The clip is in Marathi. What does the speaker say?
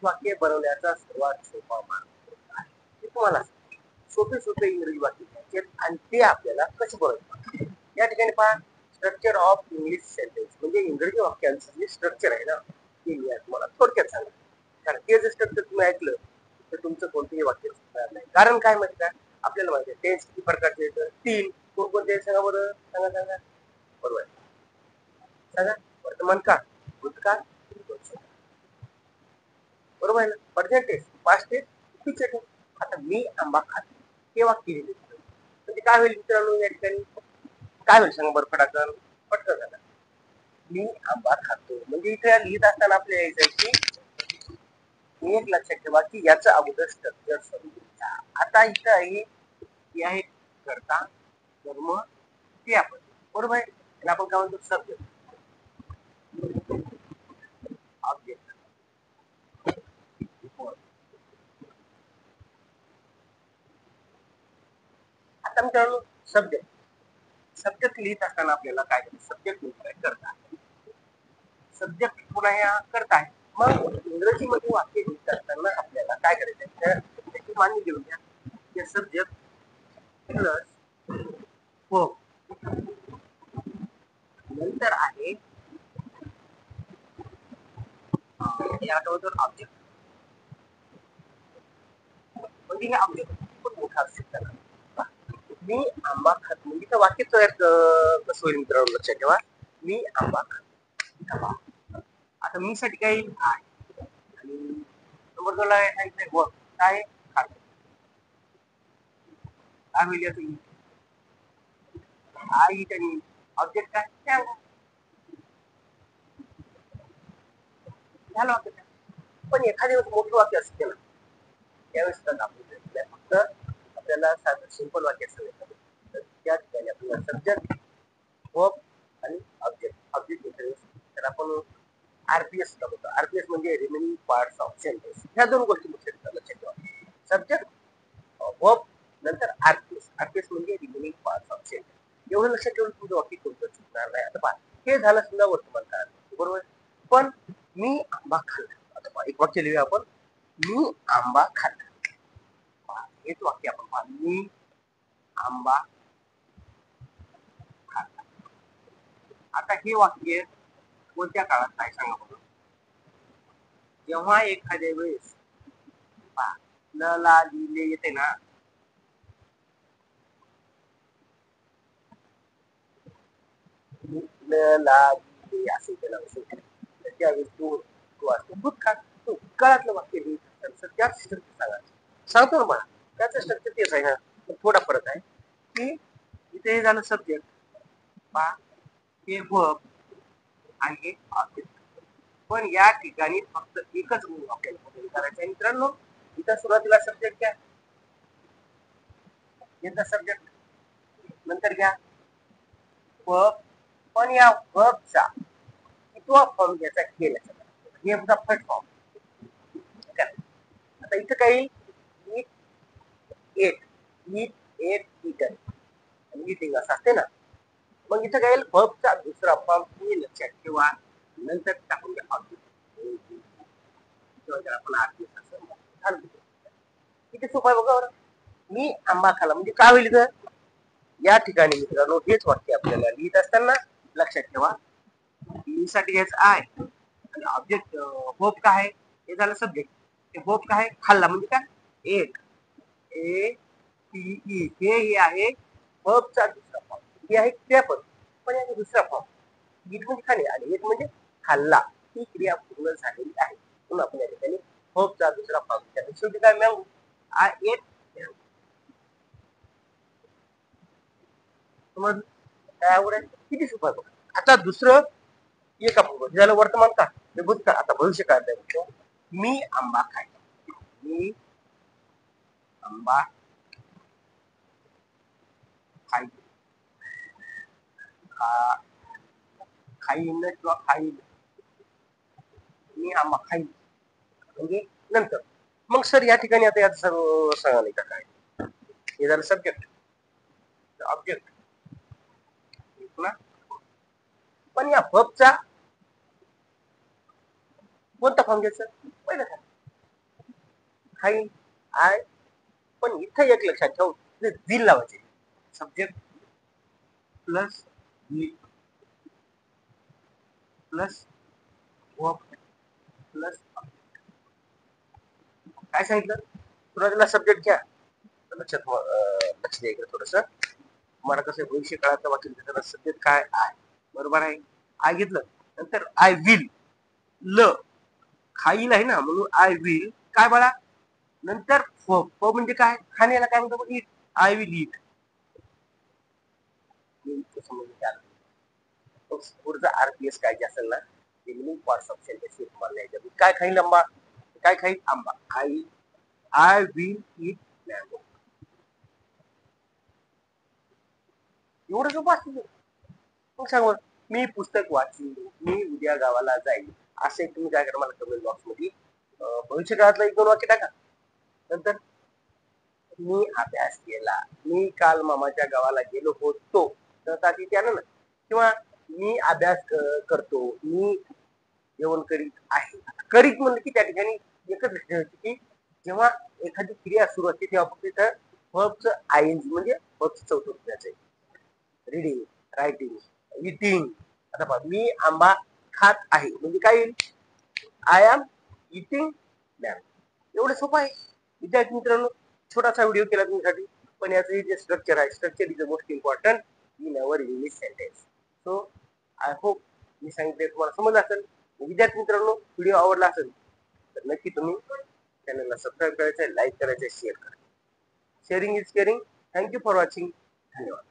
वाक्य बनवण्याचा सर्वात सोपा मार्ग आहे. मी तुम्हाला सोपे इंग्रजी वाक्य घ्यायचे आणि ते आपल्याला कसे बनवायचे. या ठिकाणी पहा, स्ट्रक्चर ऑफ इंग्लिश सेंटेन्स म्हणजे इंग्रजी वाक्यांचं जे स्ट्रक्चर आहे ना ते मी तुम्हाला थोडक्यात सांगतो. कारण ते जर स्ट्रक्चर तुम्ही ऐकलं तर तुमचं कोणतेही वाक्य चुकणार नाही. कारण काय माहिती का, आपल्याला माहिती आहे टेन्स किती प्रकारचे आहेत. 3 कोणकोणते सांगा बरं, सांगा बरोबर सांगा. वर्तमान काळ, भूतकाळ, बरोबर आहे ना. Present tense, past tense, future tense. आता मी आंबा खातो हे वाक्य लिहिलं म्हणजे काय होईल मित्रांनो, या ठिकाणी काय होईल सांगा बरं पटकन झाला. मी आंबा खातो म्हणजे इथे लिहित असताना आपल्याला यायचं की एक लक्षात ठेवा की याचं अगोदर स्ट्रक्चर समजून. आता इथं आहे करता कर्म क्रियापद, बरोबर आहे. आणि आपण काय म्हणतो सब्जेक्ट ऑब्जेक्ट. आता मित्रांनो सब्जेक्ट लिहित असताना आपल्याला काय करायचं, सब्जेक्ट काय करता सब्जेक्ट पुन्हा या करता आहे. मग इंग्रजीमध्ये वाक्य लिहित असताना आपल्याला काय करायचं, त्याची मांडणी घेऊन घ्या. सब्जेक्ट प्लस हो नंतर आहे या अगोदर ऑब्जेक्ट म्हणजे हे ऑब्जेक्ट खूप मोठा असतो. मी आंबा खातो म्हणजे वाक्य तयार कसं होईल मित्रांनो, लक्षात ठेवा. मी आंबा खातो. आता मी साठी काही आहे आणि नंबर 2 ला आहे वर काय खातो. काय होईल याचं आई त्यांनी ऑब्जेक्ट काय झालं वाक्य. पण एखाद्या वेळेस मोठं वाक्य असते ना त्यावेळेस फक्त आपल्याला साधं सिंपल वाक्य सांगितलं तर त्या ठिकाणी आपल्याला सब्जेक्ट वर्ब आणि ऑब्जेक्ट तर आपण आरपीएस होतो. आरपीएस म्हणजे रिमेनिंग पार्ट्स ऑफ सेंटेन्स. ह्या दोन गोष्टी लक्षात ठेवा. सब्जेक्ट वर्ब नंतर आरपीएस म्हणजे रिमेनिंग पार्ट्स ऑफ सेंटेन्स. एवढं लक्षात ठेवून तुमचं वाक्य कोणतं चुकणार नाही. आता पहा, हे झालं सुद्धा वर्तमान काळ, बरोबर. पण मी आंबा खाल्ला. आता एक वाक्य लिहूया आपण, मी आंबा खाल्ला. हेच वाक्य आपण पहा, मी आंबा खाल्ला. आता हे वाक्य कोणत्या काळात आहे सांगा बघू. जेव्हा एखाद्या वेळेस न ला लिहिले येते ना, असे त्यावेळेस भूतकाळातलं वाक्य त्याच सांगतो ना मला त्याचं स्ट्रक्चर तेच आहे. थोडा फरक आहे की इथे हे झालं सब्जेक्ट हे वर्ब आणि हे ऑब्जेक्ट. पण या ठिकाणी फक्त एकच आपल्याला करायचं आहे मित्रांनो. इथं सुरुवातीला सब्जेक्ट घ्या, याचा सब्जेक्ट नंतर घ्या वर्ब, पण या वर्बचा कितवा फॉर्म घ्यायचा केला वर्बचा फर्स्ट फॉर्म. आता इथं काही ईटिंग असं असते ना, मग इथं काय वर्बचा दुसरा फॉर्म तुम्ही लक्षात ठेवा. नंतर टाकून द्या ऑब्जेक्ट. किती सोपं आहे बघा बरं. मी आंबा खाल्ला म्हणजे काय होईल तर या ठिकाणी मित्रांनो हेच वाक्य आपल्याला लिहित असताना लक्षात ठेवा. मी साठी घ्यायचं आहे आणि ऑब्जेक्ट होप काय आहे, हे झालं सब्जेक्ट. हे होप काय खाल्ला म्हणजे काय एक ए टी ई हे आहे वर्बचा दुसरा फॉर्म. हे आहे क्रियापद पण याचा दुसरा फॉर्म. ईट म्हणजे खाणे आणि एक म्हणजे खाल्ला. ही क्रिया पूर्ण झालेली आहे. म्हणून आपण या ठिकाणी वर्बचा दुसरा फॉर्म शेवटी काय मिळालं आ एट. समज काय आवड आहे किती सोपं आहे बघा. आता दुसरं एक आपण झालं वर्तमान काळ, हे भूतकाळ. आता भविष्य काळ द्यायचं. मी आंबा खाईन. मी आंबा खाईन. खाईन किंवा खाईन. मी आंबा खाईन म्हणजे नंतर. मग सर या ठिकाणी आता यात सर्व सांगा नाही का काय, हे झालं सब्जेक्ट ऑब्जेक्ट. पण या वर्बचा कोणता फॉर्म घ्यायचा पहिला काय खाईन आय, पण इथं एक लक्षात ठेव, विल लावायचे. Subject plus will plus verb plus काय सांगितलं, सुरुवातीला सब्जेक्ट घ्या. लक्ष द्या इकडे थोडस. मला कसं भविष्य काळाचं वाक्य त्याचा सब्जेक्ट काय आहे, बरोबर आहे. आय घेतलं, नंतर आय विल, ल खाईल आहे ना, म्हणून आय विल काय बाळा, नंतर म्हणजे काय, खाण्याला काय म्हणतो, इट, आय विल इट. पुढचा आरपीएस काय जे असेल ना, ते मिनिंग पार्ट्स ऑफ सेंटेन्स तुम्हाला द्यायचं. काय खाईल आंबा, काय खाईल आंबा, आय विल इट मँगो. एवढं सोपं असतं. मग सांग, मी पुस्तक वाचीन, मी उद्या गावाला जाईल, असे तुम्ही काय करा, मला कमेंट बॉक्स मध्ये भविष्य काळातलं 1-2 वाक्य टाका. नंतर मी अभ्यास केला, मी काल मामाच्या गावाला गेलो होतो, तर त्यानं ना, किंवा मी अभ्यास करतो, मी जेवण करीत आहे. करीत म्हणलं की त्या ठिकाणी एकच ठेवायची की जेव्हा एखादी क्रिया सुरू असते तेव्हा फक्त तिथं वर्बचं आयएनजी म्हणजे वर्बचं चौथं रूप द्यायचंय. Reading, writing, eating. आता पहा, मी आंबा खात आहे म्हणजे काय येईल, आय एम इटिंग मॅम. एवढं सोपं आहे विद्यार्थी मित्रांनो. छोटासा व्हिडिओ केला तुमच्यासाठी, पण याचं हे जे स्ट्रक्चर आहे, structure is the most important in our English sentence. So I hope मी सांगितले तुम्हाला समजलं असेल. विद्यार्थी मित्रांनो, व्हिडिओ आवडला असेल तर नक्की तुम्ही चॅनलला सबस्क्राईब करायचं, लाईक करायचं, शेअर करायचं. Sharing is caring. Thank you for watching. धन्यवाद.